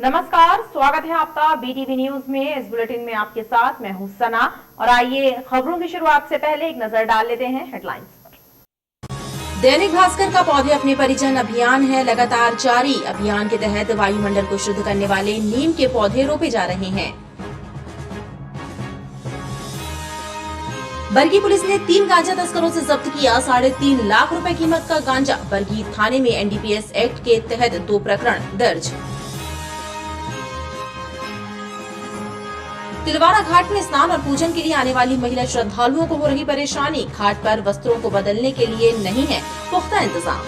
नमस्कार, स्वागत है आपका बीटीवी न्यूज में। इस बुलेटिन में आपके साथ मैं हूं सना और आइए खबरों की शुरुआत से पहले एक नजर डाल लेते हैं हेडलाइंस पर। दैनिक भास्कर का पौधे अपने परिजन अभियान है लगातार जारी। अभियान के तहत वायुमंडल को शुद्ध करने वाले नीम के पौधे रोपे जा रहे हैं। बरगी पुलिस ने 3 गांजा तस्करों से जब्त किया 3.5 लाख रुपए कीमत का गांजा। बरगी थाने में एनडीपीएस एक्ट के तहत 2 प्रकरण दर्ज। तिलवारा घाट में स्नान और पूजन के लिए आने वाली महिला श्रद्धालुओं को हो रही परेशानी। घाट पर वस्त्रों को बदलने के लिए नहीं है पुख्ता इंतजाम।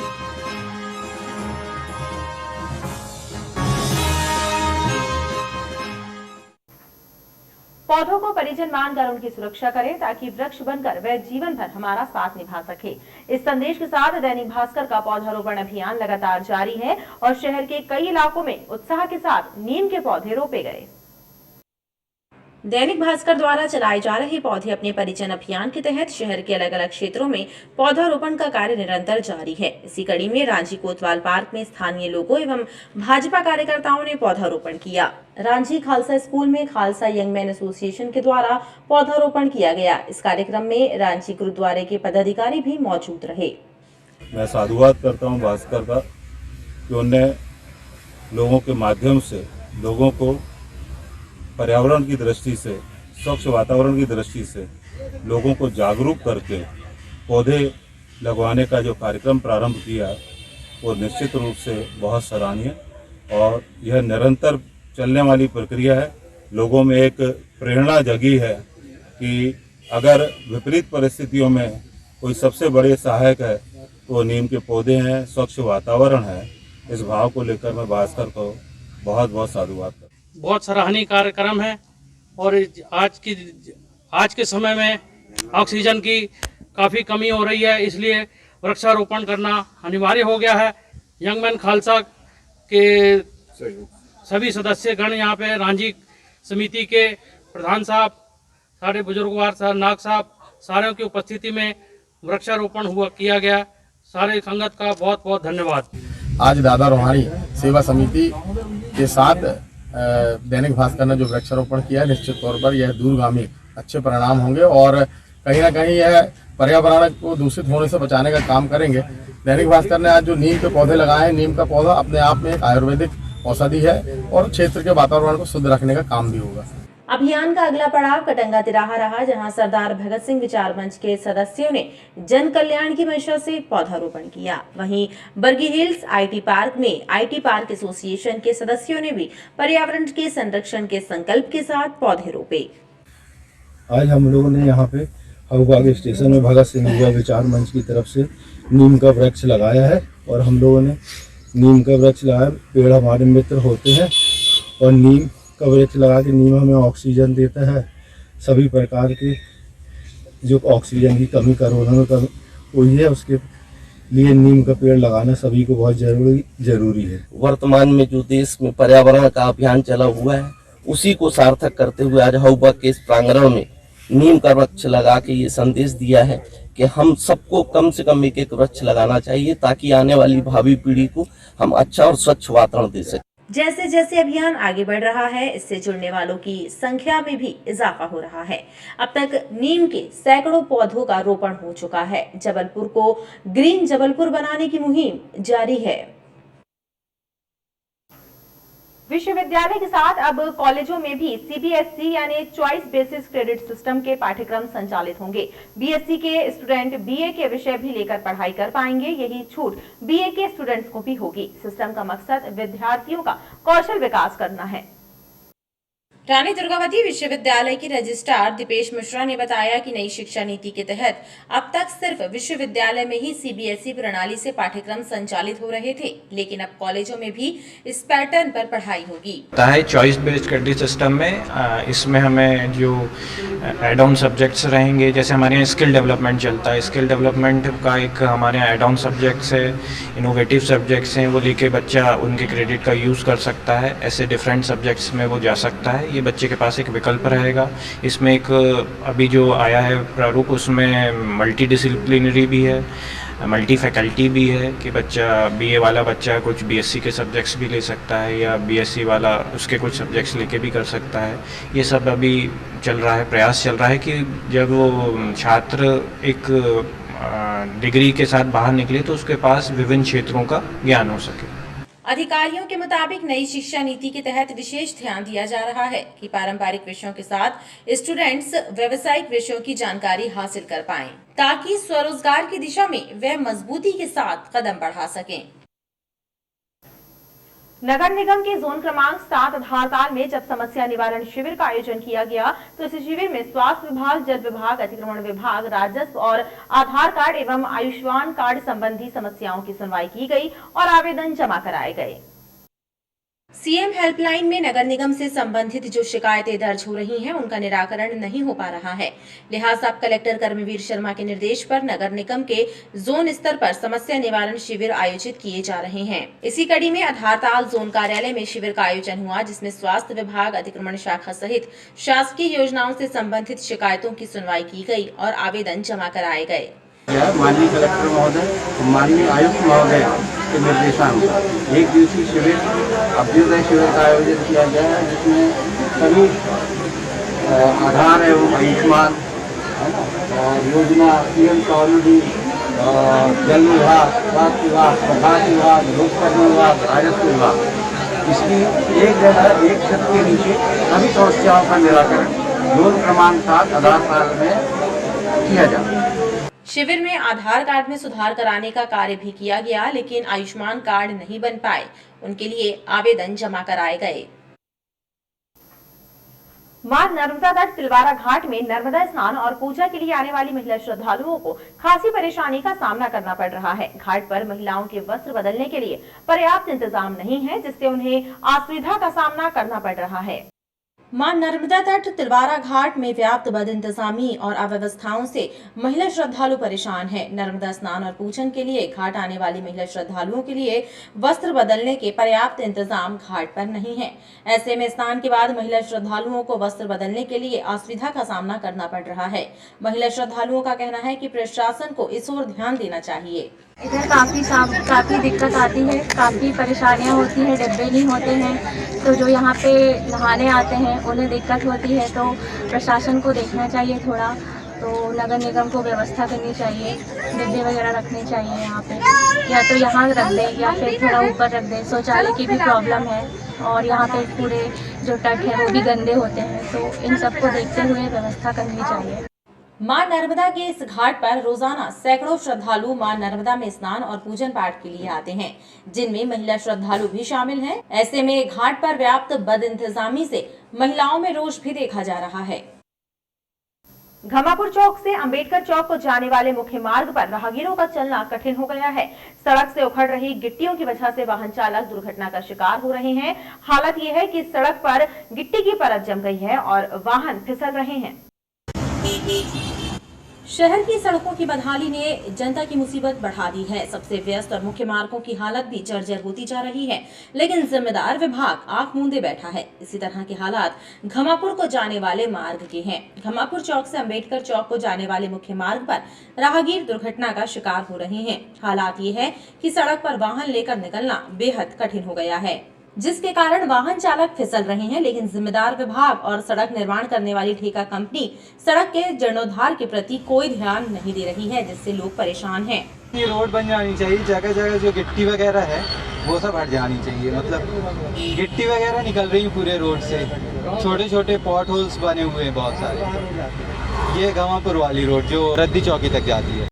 पौधों को परिजन मानकर उनकी सुरक्षा करें ताकि वृक्ष बनकर वह जीवन भर हमारा साथ निभा सके। इस संदेश के साथ दैनिक भास्कर का पौधारोपण अभियान लगातार जारी है और शहर के कई इलाकों में उत्साह के साथ नीम के पौधे रोपे गए। दैनिक भास्कर द्वारा चलाए जा रहे पौधे अपने परिजन अभियान के तहत शहर के अलग अलग क्षेत्रों में पौधारोपण का कार्य निरंतर जारी है। इसी कड़ी में रांची कोतवाल पार्क में स्थानीय लोगों एवं भाजपा कार्यकर्ताओं ने पौधारोपण किया। रांची खालसा स्कूल में खालसा यंग मैन एसोसिएशन के द्वारा पौधारोपण किया गया। इस कार्यक्रम में रांची गुरुद्वारे के पदाधिकारी भी मौजूद रहे। मैं साधुवाद करता हूँ भास्कर का कि उन्होंने लोगों के माध्यम से लोगों को पर्यावरण की दृष्टि से, स्वच्छ वातावरण की दृष्टि से लोगों को जागरूक करके पौधे लगवाने का जो कार्यक्रम प्रारंभ किया वो निश्चित रूप से बहुत सराहनीय और यह निरंतर चलने वाली प्रक्रिया है। लोगों में एक प्रेरणा जगी है कि अगर विपरीत परिस्थितियों में कोई सबसे बड़े सहायक है तो नीम के पौधे हैं, स्वच्छ वातावरण है। इस भाव को लेकर मैं भास्कर को बहुत बहुत साधुवाद करता हूं। बहुत सराहनीय कार्यक्रम है और आज के समय में ऑक्सीजन की काफ़ी कमी हो रही है, इसलिए वृक्षारोपण करना अनिवार्य हो गया है। यंग मैन खालसा के सभी सदस्यगण यहाँ पे रांची समिति के प्रधान साहब, सारे बुजुर्गवार साहब, नाग साहब, सारों की उपस्थिति में वृक्षारोपण किया गया। सारे संगत का बहुत बहुत धन्यवाद। आज दादा रोहानी सेवा समिति के साथ दैनिक भास्कर ने जो वृक्षारोपण किया है, निश्चित तौर पर यह दूरगामी अच्छे परिणाम होंगे और कहीं ना कहीं यह पर्यावरण को दूषित होने से बचाने का काम करेंगे। दैनिक भास्कर ने आज जो नीम के पौधे लगाए हैं, नीम का पौधा अपने आप में एक आयुर्वेदिक औषधि है और क्षेत्र के वातावरण को शुद्ध रखने का काम भी होगा। अभियान का अगला पड़ाव कटंगा तिराहा रहा, जहां सरदार भगत सिंह विचार मंच के सदस्यों ने जन कल्याण की मंशा से पौधारोपण किया। वहीं बरगी हिल्स आईटी पार्क में आईटी पार्क एसोसिएशन के सदस्यों ने भी पर्यावरण के संरक्षण के संकल्प के साथ पौधे रोपे। आज हम लोगों ने यहाँ पे हवबाग स्टेशन में भगत सिंह युवा विचार मंच की तरफ से नीम का वृक्ष लगाया है और हम लोगों ने नीम का वृक्ष लगाया। पेड़ हमारे मित्र होते हैं और नीम का वृक्ष लगा के नीम हमें ऑक्सीजन देता है। सभी प्रकार के जो ऑक्सीजन की कमी कोरोना में हुई है, उसके लिए नीम का पेड़ लगाना सभी को बहुत जरूरी है। वर्तमान में जो देश में पर्यावरण का अभियान चला हुआ है, उसी को सार्थक करते हुए आज हवबाग के इस प्रांगण में नीम का वृक्ष लगा के ये संदेश दिया है कि हम सबको कम से कम एक वृक्ष लगाना चाहिए ताकि आने वाली भावी पीढ़ी को हम अच्छा और स्वच्छ वातावरण दे सकें। जैसे जैसे अभियान आगे बढ़ रहा है, इससे जुड़ने वालों की संख्या में भी इजाफा हो रहा है। अब तक नीम के सैकड़ों पौधों का रोपण हो चुका है। जबलपुर को ग्रीन जबलपुर बनाने की मुहिम जारी है। विश्वविद्यालय के साथ अब कॉलेजों में भी सीबीएसई यानी चॉइस बेसिस क्रेडिट सिस्टम के पाठ्यक्रम संचालित होंगे। बीएससी के स्टूडेंट बीए के विषय भी लेकर पढ़ाई कर पाएंगे। यही छूट बीए के स्टूडेंट्स को भी होगी। सिस्टम का मकसद विद्यार्थियों का कौशल विकास करना है। रानी दुर्गावती विश्वविद्यालय के रजिस्ट्रार दीपेश मिश्रा ने बताया कि नई शिक्षा नीति के तहत अब तक सिर्फ विश्वविद्यालय में ही सीबीएसई प्रणाली से पाठ्यक्रम संचालित हो रहे थे, लेकिन अब कॉलेजों में भी इस पैटर्न पर पढ़ाई होगी। चॉइस बेस्ड क्रेडिट सिस्टम में इसमें हमें जो एड ऑन सब्जेक्ट्स रहेंगे, जैसे हमारे यहाँ स्किल डेवलपमेंट चलता है, स्किल डेवलपमेंट का एक हमारे यहाँ एड ऑन सब्जेक्ट्स है, इनोवेटिव सब्जेक्ट्स हैं, वो लेके बच्चा उनके क्रेडिट का यूज़ कर सकता है। ऐसे डिफरेंट सब्जेक्ट्स में वो जा सकता है। ये बच्चे के पास एक विकल्प रहेगा। इसमें एक अभी जो आया है प्रारूप, उसमें मल्टी डिसिप्लिनरी भी है, मल्टी फैकल्टी भी है कि बच्चा बीए वाला बच्चा कुछ बीएससी के सब्जेक्ट्स भी ले सकता है या बीएससी वाला उसके कुछ सब्जेक्ट्स लेके भी कर सकता है। ये सब अभी चल रहा है, प्रयास चल रहा है कि जब वो छात्र एक डिग्री के साथ बाहर निकले तो उसके पास विभिन्न क्षेत्रों का ज्ञान हो सके। अधिकारियों के मुताबिक नई शिक्षा नीति के तहत विशेष ध्यान दिया जा रहा है कि पारंपरिक विषयों के साथ स्टूडेंट्स व्यावसायिक विषयों की जानकारी हासिल कर पाएं, ताकि स्वरोजगार की दिशा में वे मजबूती के साथ कदम बढ़ा सकें। नगर निगम के जोन क्रमांक 7 आधारताल में जब समस्या निवारण शिविर का आयोजन किया गया तो इस शिविर में स्वास्थ्य विभाग, जल विभाग, अतिक्रमण विभाग, राजस्व और आधार कार्ड एवं आयुष्मान कार्ड संबंधी समस्याओं की सुनवाई की गई और आवेदन जमा कराए गए। सीएम हेल्पलाइन में नगर निगम से संबंधित जो शिकायतें दर्ज हो रही हैं उनका निराकरण नहीं हो पा रहा है। लिहाजा अब कलेक्टर कर्मवीर शर्मा के निर्देश पर नगर निगम के जोन स्तर पर समस्या निवारण शिविर आयोजित किए जा रहे हैं। इसी कड़ी में आधारताल जोन कार्यालय में शिविर का आयोजन हुआ, जिसमें स्वास्थ्य विभाग, अतिक्रमण शाखा सहित शासकीय योजनाओं से संबंधित शिकायतों की सुनवाई की गई और आवेदन जमा कराए गए। माननीय कलेक्टर महोदय, माननीय आयुक्त महोदय के निर्देशानुसार एक दिवसीय शिविर, अभ्युदय शिविर का आयोजन किया गया है, जिसमें सभी आधार एवं आयुष्मान और योजना, पीएम स्वनिधि, जल विभाग, स्वास्थ्य विभाग, प्रकाश विभाग, लोककर्म विभाग, राजस्व विभाग, इसकी एक जगह एक छत के नीचे सभी समस्याओं का निराकरण जोन क्रमांक 7 आधारताल में किया जाए। शिविर में आधार कार्ड में सुधार कराने का कार्य भी किया गया, लेकिन आयुष्मान कार्ड नहीं बन पाए, उनके लिए आवेदन जमा कराए गए। मां नर्मदा तट तिलवारा घाट में नर्मदा स्नान और पूजा के लिए आने वाली महिला श्रद्धालुओं को खासी परेशानी का सामना करना पड़ रहा है। घाट पर महिलाओं के वस्त्र बदलने के लिए पर्याप्त इंतजाम नहीं है, जिससे उन्हें असुविधा का सामना करना पड़ रहा है। मां नर्मदा तट तिलवारा घाट में व्याप्त बदइंतजामी और अव्यवस्थाओं से महिला श्रद्धालु परेशान है। नर्मदा स्नान और पूजन के लिए घाट आने वाली महिला श्रद्धालुओं के लिए वस्त्र बदलने के पर्याप्त इंतजाम घाट पर नहीं है। ऐसे में स्नान के बाद महिला श्रद्धालुओं को वस्त्र बदलने के लिए असुविधा का सामना करना पड़ रहा है। महिला श्रद्धालुओं का कहना है कि प्रशासन को इस ओर ध्यान देना चाहिए। इधर काफ़ी दिक्कत आती है, काफ़ी परेशानियां होती हैं, डिब्बे नहीं होते हैं, तो जो यहाँ पे नहाने आते हैं उन्हें दिक्कत होती है। तो प्रशासन को देखना चाहिए थोड़ा, तो नगर निगम को व्यवस्था करनी चाहिए, डिब्बे वगैरह रखने चाहिए यहाँ पे, या तो यहाँ रख दें या फिर थोड़ा ऊपर रख दें। शौचालय की भी प्रॉब्लम है और यहाँ पे पूरे जो तट है वो भी गंदे होते हैं, तो इन सबको देखते हुए व्यवस्था करनी चाहिए। मां नर्मदा के इस घाट पर रोजाना सैकड़ों श्रद्धालु मां नर्मदा में स्नान और पूजन पाठ के लिए आते हैं, जिनमें महिला श्रद्धालु भी शामिल हैं। ऐसे में घाट पर व्याप्त बदइंतजामी से महिलाओं में रोष भी देखा जा रहा है। घमापुर चौक से अंबेडकर चौक को जाने वाले मुख्य मार्ग पर राहगीरों का चलना कठिन हो गया है। सड़क से उखड़ रही गिट्टियों की वजह से वाहन चालक दुर्घटना का शिकार हो रहे हैं। हालत ये है कि सड़क पर गिट्टी की परत जम गई है और वाहन फिसल रहे हैं। शहर की सड़कों की बदहाली ने जनता की मुसीबत बढ़ा दी है। सबसे व्यस्त और मुख्य मार्गों की हालत भी जर्जर होती जा रही है, लेकिन जिम्मेदार विभाग आंख मूंदे बैठा है। इसी तरह के हालात घमापुर को जाने वाले मार्ग के हैं। घमापुर चौक से अंबेडकर चौक को जाने वाले मुख्य मार्ग पर राहगीर दुर्घटना का शिकार हो रहे हैं। हालात ये है कि सड़क पर वाहन लेकर निकलना बेहद कठिन हो गया है, जिसके कारण वाहन चालक फिसल रहे हैं। लेकिन जिम्मेदार विभाग और सड़क निर्माण करने वाली ठेका कंपनी सड़क के जीर्णोद्धार के प्रति कोई ध्यान नहीं दे रही है, जिससे लोग परेशान हैं। ये रोड बन जानी चाहिए, जगह जगह जो गिट्टी वगैरह है वो सब हट जानी चाहिए। मतलब गिट्टी वगैरह निकल रही है पूरे रोड से, छोटे छोटे पॉट होल्स बने हुए हैं बहुत सारे। ये घमापुर वाली रोड जो रद्दी चौकी तक जाती है।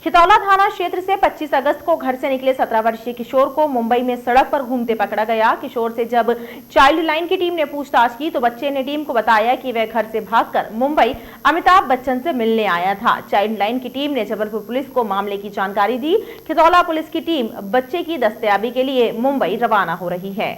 खितौला थाना क्षेत्र से 25 अगस्त को घर से निकले 17 वर्षीय किशोर को मुंबई में सड़क पर घूमते पकड़ा गया। किशोर से जब चाइल्ड लाइन की टीम ने पूछताछ की तो बच्चे ने टीम को बताया कि वह घर से भागकर मुंबई अमिताभ बच्चन से मिलने आया था। चाइल्ड लाइन की टीम ने जबलपुर पुलिस को मामले की जानकारी दी। खितौला पुलिस की टीम बच्चे की दस्तयाबी के लिए मुंबई रवाना हो रही है।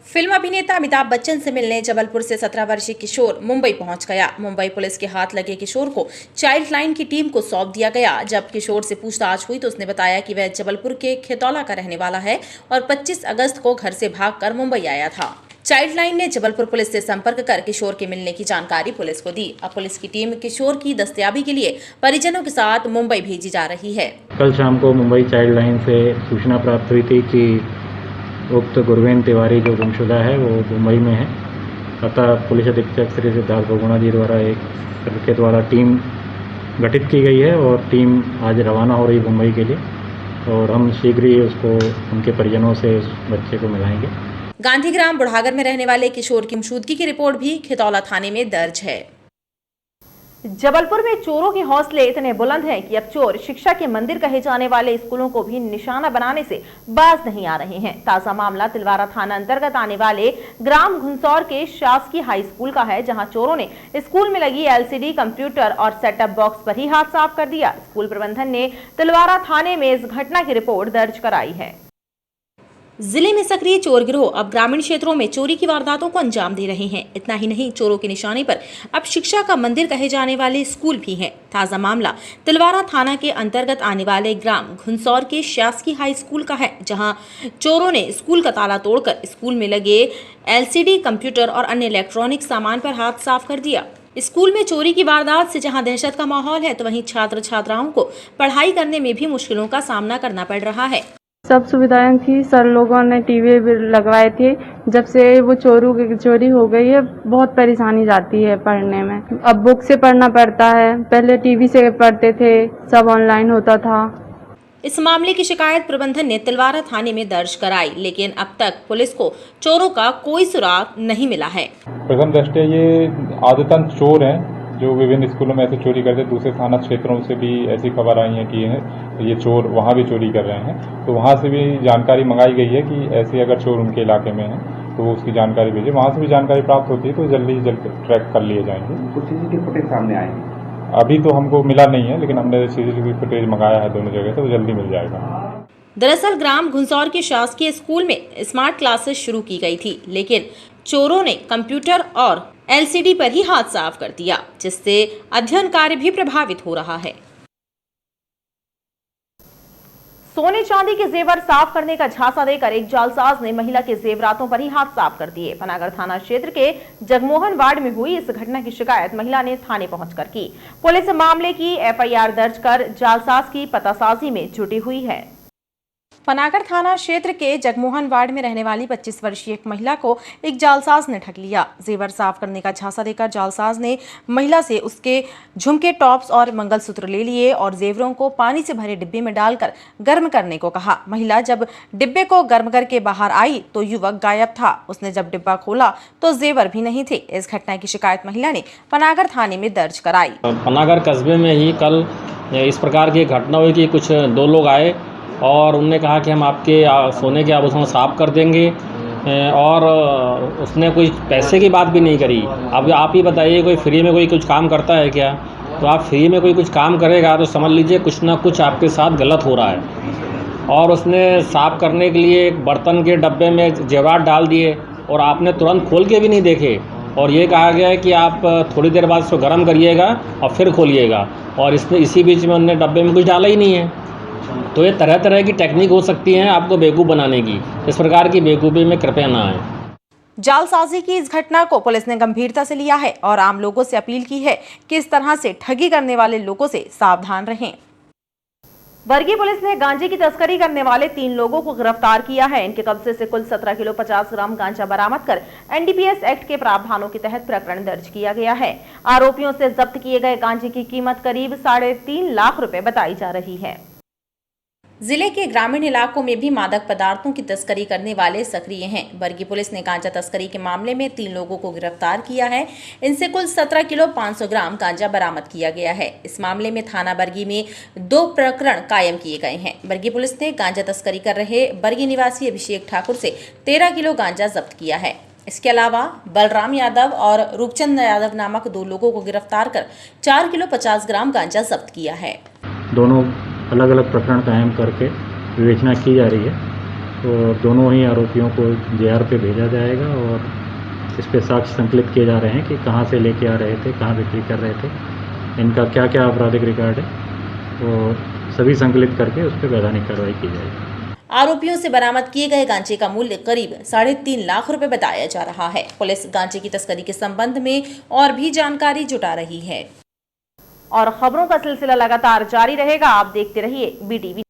फिल्म अभिनेता अमिताभ बच्चन से मिलने जबलपुर से 17 वर्षीय किशोर मुंबई पहुंच गया। मुंबई पुलिस के हाथ लगे किशोर को चाइल्ड लाइन की टीम को सौंप दिया गया। जब किशोर से पूछताछ हुई तो उसने बताया कि वह जबलपुर के खितौला का रहने वाला है और 25 अगस्त को घर से भागकर मुंबई आया था। चाइल्ड लाइन ने जबलपुर पुलिस से संपर्क कर किशोर के मिलने की जानकारी पुलिस को दी। अब पुलिस की टीम किशोर की दस्तयाबी के लिए परिजनों के साथ मुंबई भेजी जा रही है। कल शाम को मुंबई चाइल्ड लाइन से सूचना प्राप्त हुई थी कि उक्त गुरवेन तिवारी जो गुमशुदा है वो मुंबई में है। अतः पुलिस अधीक्षक श्री सिद्धार्थ बहुगुणा जी द्वारा के द्वारा टीम गठित की गई है और टीम आज रवाना हो रही मुंबई के लिए और हम शीघ्र ही उसको उनके परिजनों से उस बच्चे को मिलाएंगे। गांधीग्राम बुढ़ागर में रहने वाले किशोर की मौजूदगी की रिपोर्ट भी खितौला थाने में दर्ज है। जबलपुर में चोरों के हौसले इतने बुलंद हैं कि अब चोर शिक्षा के मंदिर कहे जाने वाले स्कूलों को भी निशाना बनाने से बाज नहीं आ रहे हैं। ताजा मामला तिलवारा थाना अंतर्गत आने वाले ग्राम घुंसौर के शासकीय हाई स्कूल का है, जहां चोरों ने स्कूल में लगी एलसीडी कंप्यूटर और सेटअप बॉक्स पर ही हाथ साफ कर दिया। स्कूल प्रबंधन ने तिलवारा थाने में इस घटना की रिपोर्ट दर्ज कराई है। जिले में सक्रिय चोर गिरोह अब ग्रामीण क्षेत्रों में चोरी की वारदातों को अंजाम दे रहे हैं। इतना ही नहीं, चोरों के निशाने पर अब शिक्षा का मंदिर कहे जाने वाले स्कूल भी हैं। ताजा मामला तिलवारा थाना के अंतर्गत आने वाले ग्राम घुंसौर के शासकीय हाई स्कूल का है, जहां चोरों ने स्कूल का ताला तोड़कर स्कूल में लगे एलसीडी कंप्यूटर और अन्य इलेक्ट्रॉनिक सामान पर हाथ साफ कर दिया। स्कूल में चोरी की वारदात से जहां दहशत का माहौल है, तो वहीं छात्र छात्राओं को पढ़ाई करने में भी मुश्किलों का सामना करना पड़ रहा है। सब सुविधाएं थी, सर लोगों ने टीवी भी लगवाए थे। जब से वो चोरी हो गई है, बहुत परेशानी जाती है पढ़ने में। अब बुक से पढ़ना पड़ता है, पहले टीवी से पढ़ते थे, सब ऑनलाइन होता था। इस मामले की शिकायत प्रबंधन ने तिलवारा थाने में दर्ज कराई, लेकिन अब तक पुलिस को चोरों का कोई सुराग नहीं मिला है। प्रथम दृष्टया ये आदतन चोर हैं जो विभिन्न स्कूलों में ऐसे चोरी करते। दूसरे थाना क्षेत्रों से भी ऐसी खबर आई है कि ये चोर वहाँ भी चोरी कर रहे हैं, तो वहाँ से भी जानकारी मंगाई गई है कि ऐसे अगर चोर उनके इलाके में है तो वो उसकी जानकारी भेजे। वहाँ से भी जानकारी प्राप्त होती है तो जल्दी ही ट्रैक कर लिए जाएंगे। कुछ सीसीटीवी फुटेज सामने आएंगे, अभी तो हमको मिला नहीं है, लेकिन हमने सीसीटीवी फुटेज मंगाया है दोनों जगह से, तो जल्दी मिल जाएगा। दरअसल ग्राम घुंसौर के शासकीय स्कूल में स्मार्ट क्लासेस शुरू की गई थी, लेकिन चोरों ने कंप्यूटर और एलसीडी पर ही हाथ साफ कर दिया, जिससे अध्ययन कार्य भी प्रभावित हो रहा है। सोने चांदी के जेवर साफ करने का झांसा देकर एक जालसाज ने महिला के जेवरातों पर ही हाथ साफ कर दिए। पनागर थाना क्षेत्र के जगमोहन वार्ड में हुई इस घटना की शिकायत महिला ने थाने पहुंचकर की। पुलिस मामले की एफआईआर दर्ज कर जालसाज की पतासाजी में जुटी हुई है। पनागर थाना क्षेत्र के जगमोहन वार्ड में रहने वाली 25 वर्षीय एक महिला को एक जालसाज ने ठग लिया। जेवर साफ करने का झांसा देकर जालसाज ने महिला से उसके झुमके, टॉप्स और मंगलसूत्र ले लिए और जेवरों को पानी से भरे डिब्बे में डालकर गर्म करने को कहा। महिला जब डिब्बे को गर्म करके बाहर आई तो युवक गायब था। उसने जब डिब्बा खोला तो जेवर भी नहीं थे। इस घटना की शिकायत महिला ने पनागर थाने में दर्ज कराई। पनागर कस्बे में ही कल इस प्रकार की घटना हुई कि कुछ दो लोग आए और उनने कहा कि हम आपके सोने के आभूषण साफ कर देंगे, और उसने कोई पैसे की बात भी नहीं करी। अब आप ही बताइए, कोई फ्री में कोई कुछ काम करता है क्या? तो आप फ्री में कोई कुछ काम करेगा तो समझ लीजिए कुछ ना कुछ आपके साथ गलत हो रहा है। और उसने साफ करने के लिए एक बर्तन के डब्बे में जेवरात डाल दिए और आपने तुरंत खोल के भी नहीं देखे, और ये कहा गया है कि आप थोड़ी देर बाद इसको गर्म करिएगा और फिर खोलिएगा, और इसमें इसी बीच में उन्होंने डब्बे में कुछ डाला ही नहीं है। तो ये तरह तरह की टेक्निक हो सकती है आपको बेवकूफ़ बनाने की। इस प्रकार की बेवकूफ़ी में कृपया ना आए। जालसाजी की इस घटना को पुलिस ने गंभीरता से लिया है और आम लोगों से अपील की है कि इस तरह से ठगी करने वाले लोगों से सावधान रहें। वर्गी पुलिस ने गांजे की तस्करी करने वाले 3 लोगों को गिरफ्तार किया है। इनके कब्जे से कुल 17 किलो 50 ग्राम गांजा बरामद कर एनडीपीएस एक्ट के प्रावधानों के तहत प्रकरण दर्ज किया गया है। आरोपियों से जब्त किए गए गांजे की कीमत करीब 3.5 लाख रुपए बताई जा रही है। जिले के ग्रामीण इलाकों में भी मादक पदार्थों की तस्करी करने वाले सक्रिय हैं। बरगी पुलिस ने गांजा तस्करी के मामले में 3 लोगों को गिरफ्तार किया है। इनसे कुल 17 किलो 500 ग्राम गांजा बरामद किया गया है। इस मामले में थाना बरगी में 2 प्रकरण कायम किए गए हैं। बरगी पुलिस ने गांजा तस्करी कर रहे बरगी निवासी अभिषेक ठाकुर से 13 किलो गांजा जब्त किया है। इसके अलावा बलराम यादव और रूपचंद यादव नामक 2 लोगों को गिरफ्तार कर 4 किलो 50 ग्राम गांजा जब्त किया है। दोनों अलग अलग प्रकरण कायम करके विवेचना की जा रही है, तो दोनों ही आरोपियों को जेआर पे भेजा जाएगा और इस पे साक्ष्य संकलित किए जा रहे हैं कि कहां से लेके आ रहे थे, कहां बिक्री कर रहे थे, इनका क्या क्या आपराधिक रिकॉर्ड है, तो सभी संकलित करके उस पर वैधानिक कार्रवाई की जाएगी। आरोपियों से बरामद किए गए गांजे का मूल्य करीब 3.5 लाख रुपए बताया जा रहा है। पुलिस गांजे की तस्करी के संबंध में और भी जानकारी जुटा रही है। और खबरों का सिलसिला लगातार जारी रहेगा। आप देखते रहिए BTV।